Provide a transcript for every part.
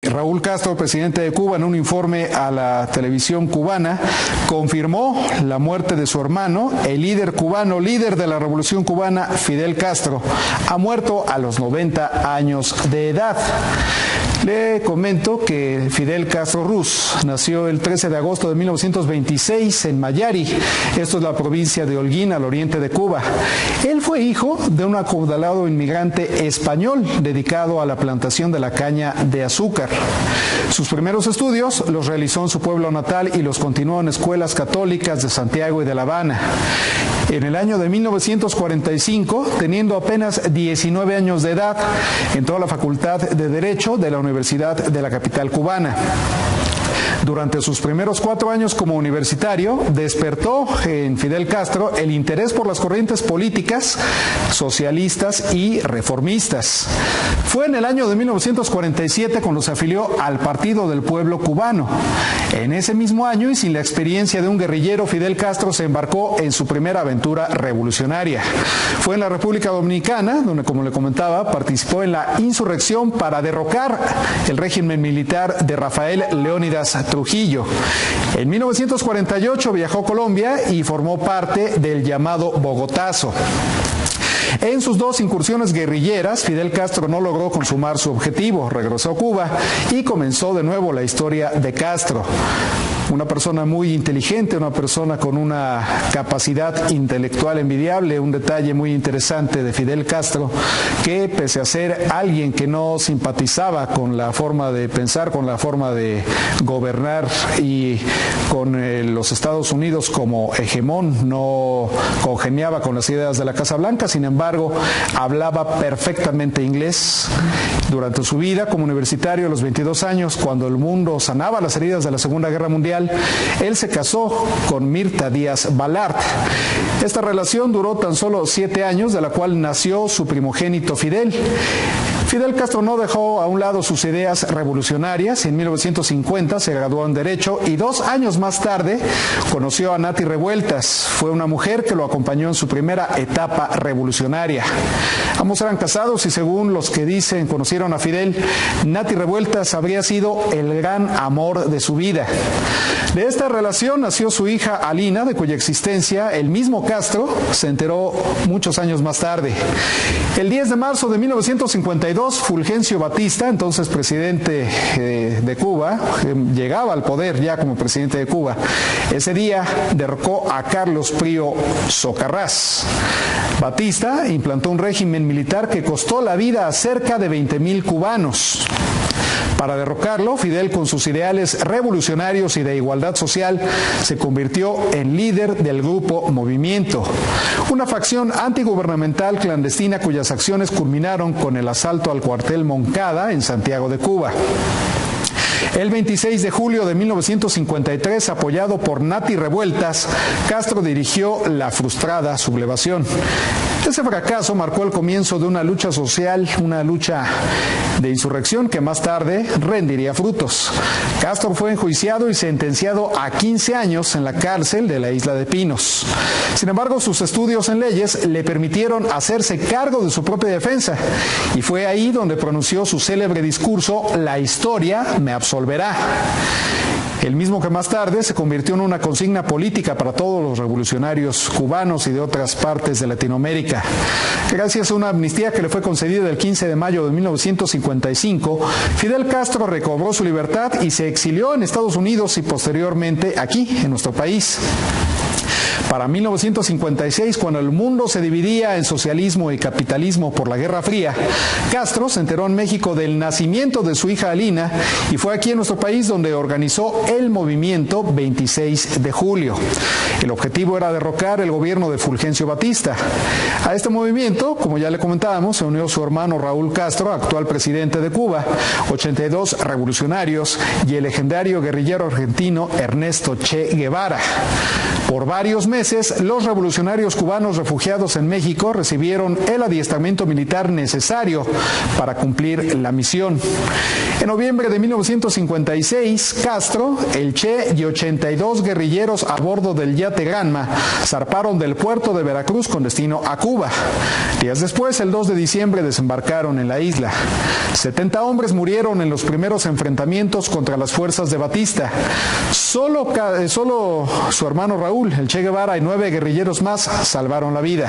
Raúl Castro, presidente de Cuba, en un informe a la televisión cubana, confirmó la muerte de su hermano, el líder cubano, líder de la Revolución Cubana, Fidel Castro. Ha muerto a los 90 años de edad. Le comento que Fidel Castro Ruz nació el 13 de agosto de 1926 en Mayari. Esto es la provincia de Holguín, al oriente de Cuba. Él fue hijo de un acaudalado inmigrante español dedicado a la plantación de la caña de azúcar. Sus primeros estudios los realizó en su pueblo natal y los continuó en escuelas católicas de Santiago y de La Habana. En el año de 1945, teniendo apenas 19 años de edad, entró a la Facultad de Derecho de la Universidad de la capital cubana. Durante sus primeros 4 años como universitario, despertó en Fidel Castro el interés por las corrientes políticas socialistas y reformistas. Fue en el año de 1947 cuando se afilió al Partido del Pueblo Cubano. En ese mismo año, y sin la experiencia de un guerrillero, Fidel Castro se embarcó en su primera aventura revolucionaria. Fue en la República Dominicana, donde, como le comentaba, participó en la insurrección para derrocar el régimen militar de Rafael Leónidas Trujillo. En 1948 viajó a Colombia y formó parte del llamado Bogotazo. En sus 2 incursiones guerrilleras, Fidel Castro no logró consumar su objetivo, regresó a Cuba y comenzó de nuevo la historia de Castro. Una persona muy inteligente, una persona con una capacidad intelectual envidiable. Un detalle muy interesante de Fidel Castro, que pese a ser alguien que no simpatizaba con la forma de pensar, con la forma de gobernar y con los Estados Unidos como hegemón, no congeniaba con las ideas de la Casa Blanca. Sin embargo, hablaba perfectamente inglés. Durante su vida como universitario, a los 22 años, cuando el mundo sanaba las heridas de la Segunda Guerra Mundial, él se casó con Mirta Díaz Balart. Esta relación duró tan solo 7 años, de la cual nació su primogénito Fidel. Fidel Castro no dejó a un lado sus ideas revolucionarias. En 1950 se graduó en Derecho y 2 años más tarde conoció a Nati Revueltas. Fue una mujer que lo acompañó en su primera etapa revolucionaria. Ambos eran casados y, según los que dicen conocieron a Fidel, Nati Revueltas habría sido el gran amor de su vida. De esta relación nació su hija Alina, de cuya existencia el mismo Castro se enteró muchos años más tarde. El 10 de marzo de 1952, Fulgencio Batista, entonces presidente de Cuba, llegaba al poder ya como presidente de Cuba. Ese día derrocó a Carlos Prío Socarrás. Batista implantó un régimen militar que costó la vida a cerca de 20,000 cubanos. Para derrocarlo, Fidel, con sus ideales revolucionarios y de igualdad social, se convirtió en líder del grupo Movimiento, una facción antigubernamental clandestina cuyas acciones culminaron con el asalto al cuartel Moncada en Santiago de Cuba. El 26 de julio de 1953, apoyado por Nati Revueltas, Castro dirigió la frustrada sublevación. Ese fracaso marcó el comienzo de una lucha social, una lucha de insurrección que más tarde rendiría frutos. Castro fue enjuiciado y sentenciado a 15 años en la cárcel de la isla de Pinos. Sin embargo, sus estudios en leyes le permitieron hacerse cargo de su propia defensa, y fue ahí donde pronunció su célebre discurso: "La historia me absolverá", el mismo que más tarde se convirtió en una consigna política para todos los revolucionarios cubanos y de otras partes de Latinoamérica. Gracias a una amnistía que le fue concedida el 15 de mayo de 1955, Fidel Castro recobró su libertad y se exilió en Estados Unidos y posteriormente aquí, en nuestro país. Para 1956, cuando el mundo se dividía en socialismo y capitalismo por la Guerra Fría, Castro se enteró en México del nacimiento de su hija Alina y fue aquí en nuestro país donde organizó el movimiento 26 de julio. El objetivo era derrocar el gobierno de Fulgencio Batista. A este movimiento, como ya le comentábamos, se unió su hermano Raúl Castro, actual presidente de Cuba, 82 revolucionarios y el legendario guerrillero argentino Ernesto Che Guevara. Por varios meses, los revolucionarios cubanos refugiados en México recibieron el adiestramiento militar necesario para cumplir la misión. En noviembre de 1956, Castro, el Che y 82 guerrilleros a bordo del yate Granma zarparon del puerto de Veracruz con destino a Cuba. Días después, el 2 de diciembre, desembarcaron en la isla. 70 hombres murieron en los primeros enfrentamientos contra las fuerzas de Batista. Solo su hermano Raúl, el Che Guevara, y 9 guerrilleros más salvaron la vida.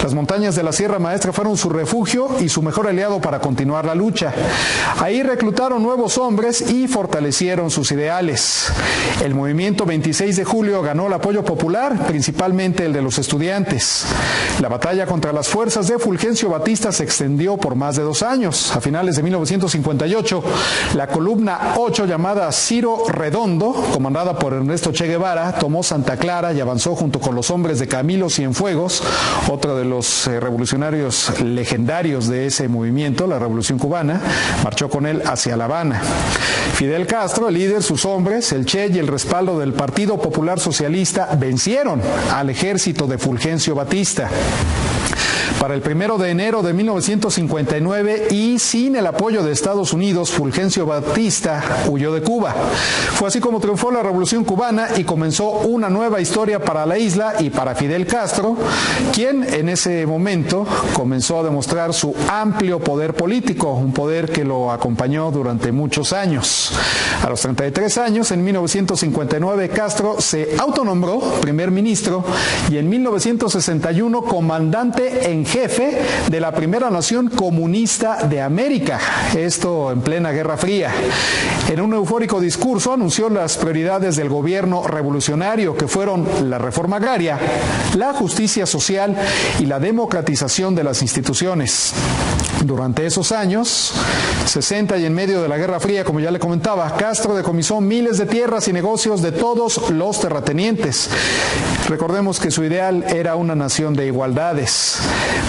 Las montañas de la Sierra Maestra fueron su refugio y su mejor aliado para continuar la lucha. Ahí reclutaron nuevos hombres y fortalecieron sus ideales. El movimiento 26 de julio ganó el apoyo popular, principalmente el de los estudiantes. La batalla contra las fuerzas de Fulgencio Batista se extendió por más de 2 años. A finales de 1958, la columna 8 llamada Ciro Redondo, comandada por Ernesto Che Guevara, tomó Santa Clara y avanzó junto con los hombres de Camilo Cienfuegos, otro de los revolucionarios legendarios de ese movimiento, la Revolución Cubana, marchó con él hacia La Habana. Fidel Castro, el líder, sus hombres, el Che y el respaldo del Partido Popular Socialista vencieron al ejército de Fulgencio Batista. Para el 1 de enero de 1959 y sin el apoyo de Estados Unidos, Fulgencio Batista huyó de Cuba. Fue así como triunfó la Revolución Cubana y comenzó una nueva historia para la isla y para Fidel Castro, quien en ese momento comenzó a demostrar su amplio poder político, un poder que lo acompañó durante muchos años. A los 33 años, en 1959, Castro se autonombró primer ministro y en 1961 comandante en jefe de la primera nación comunista de América, esto en plena Guerra Fría. En un eufórico discurso anunció las prioridades del gobierno revolucionario, que fueron la reforma agraria, la justicia social y la democratización de las instituciones. Durante esos años 60 y en medio de la Guerra Fría, como ya le comentaba, Castro decomisó miles de tierras y negocios de todos los terratenientes. Recordemos que su ideal era una nación de igualdades.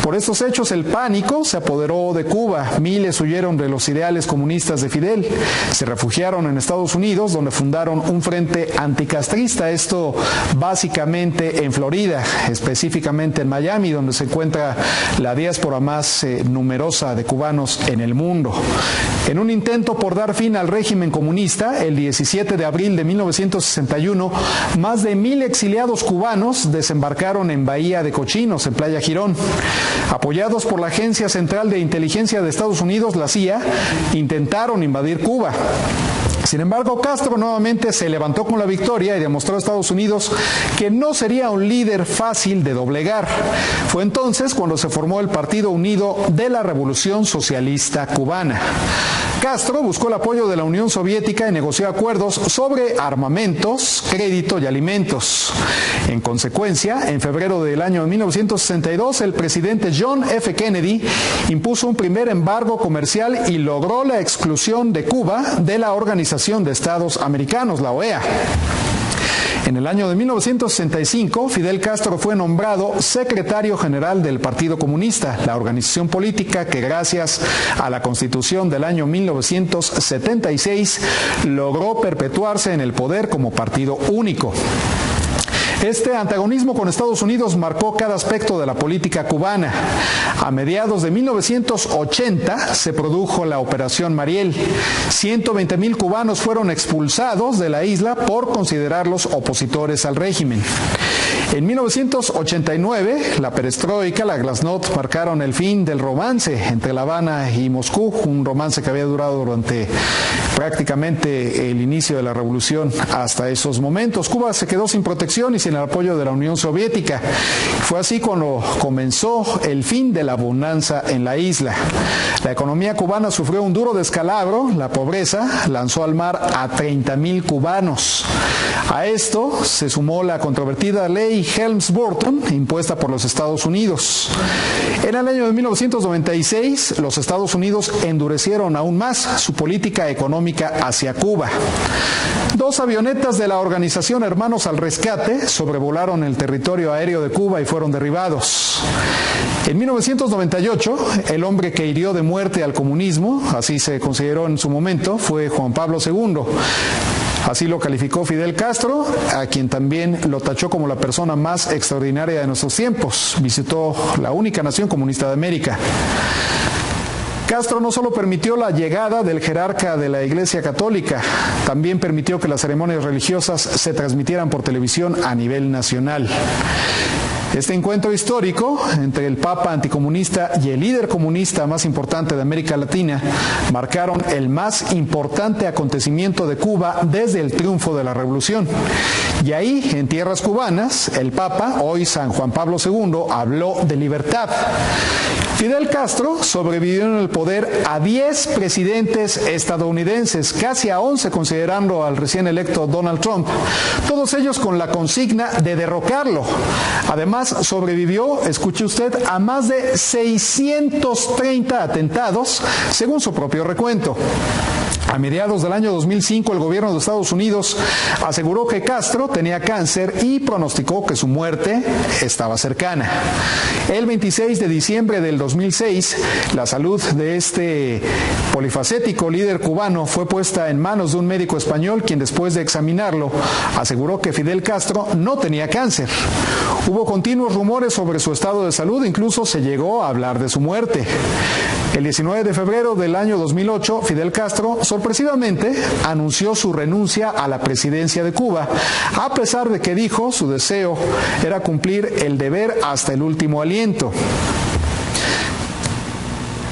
Por estos hechos, el pánico se apoderó de Cuba. Miles huyeron de los ideales comunistas de Fidel. Se refugiaron en Estados Unidos, donde fundaron un frente anticastrista. Esto básicamente en Florida, específicamente en Miami, donde se encuentra la diáspora más numerosa de cubanos en el mundo. En un intento por dar fin al régimen comunista, el 17 de abril de 1961, más de 1,000 exiliados cubanos desembarcaron en Bahía de Cochinos, en Playa Girón. Apoyados por la Agencia Central de Inteligencia de Estados Unidos, la CIA, intentaron invadir Cuba. Sin embargo, Castro nuevamente se levantó con la victoria y demostró a Estados Unidos que no sería un líder fácil de doblegar. Fue entonces cuando se formó el Partido Unido de la Revolución Socialista Cubana. Castro buscó el apoyo de la Unión Soviética y negoció acuerdos sobre armamentos, crédito y alimentos. En consecuencia, en febrero del año 1962, el presidente John F. Kennedy impuso un primer embargo comercial y logró la exclusión de Cuba de la Organización de Estados Americanos, la OEA. En el año de 1965, Fidel Castro fue nombrado secretario general del Partido Comunista, la organización política que gracias a la Constitución del año 1976 logró perpetuarse en el poder como partido único. Este antagonismo con Estados Unidos marcó cada aspecto de la política cubana. A mediados de 1980 se produjo la Operación Mariel. 120,000 cubanos fueron expulsados de la isla por considerarlos opositores al régimen. En 1989, la perestroika, la glasnost marcaron el fin del romance entre La Habana y Moscú, un romance que había durado durante prácticamente el inicio de la revolución hasta esos momentos. Cuba se quedó sin protección y sin el apoyo de la Unión Soviética. Fue así cuando comenzó el fin de la bonanza en la isla. La economía cubana sufrió un duro descalabro, la pobreza lanzó al mar a 30,000 cubanos. A esto se sumó la controvertida ley Helms-Burton, impuesta por los Estados Unidos. En el año de 1996, los Estados Unidos endurecieron aún más su política económica hacia Cuba. 2 avionetas de la organización Hermanos al Rescate sobrevolaron el territorio aéreo de Cuba y fueron derribados. En 1998, el hombre que hirió de muerte al comunismo, así se consideró en su momento, fue Juan Pablo II. Así lo calificó Fidel Castro, a quien también lo tachó como la persona más extraordinaria de nuestros tiempos. Visitó la única nación comunista de América. Castro no solo permitió la llegada del jerarca de la Iglesia Católica, también permitió que las ceremonias religiosas se transmitieran por televisión a nivel nacional. Este encuentro histórico entre el Papa anticomunista y el líder comunista más importante de América Latina marcaron el más importante acontecimiento de Cuba desde el triunfo de la Revolución. Y ahí, en tierras cubanas, el Papa, hoy San Juan Pablo II, habló de libertad. Fidel Castro sobrevivió en el poder a 10 presidentes estadounidenses, casi a 11 considerando al recién electo Donald Trump, todos ellos con la consigna de derrocarlo. Además, sobrevivió, escuche usted, a más de 630 atentados, según su propio recuento. A mediados del año 2005, el gobierno de Estados Unidos aseguró que Castro tenía cáncer y pronosticó que su muerte estaba cercana. El 26 de diciembre del 2006, la salud de este polifacético líder cubano fue puesta en manos de un médico español, quien después de examinarlo aseguró que Fidel Castro no tenía cáncer. Hubo continuos rumores sobre su estado de salud, incluso se llegó a hablar de su muerte. El 19 de febrero del año 2008, Fidel Castro sorpresivamente anunció su renuncia a la presidencia de Cuba, a pesar de que dijo su deseo era cumplir el deber hasta el último aliento.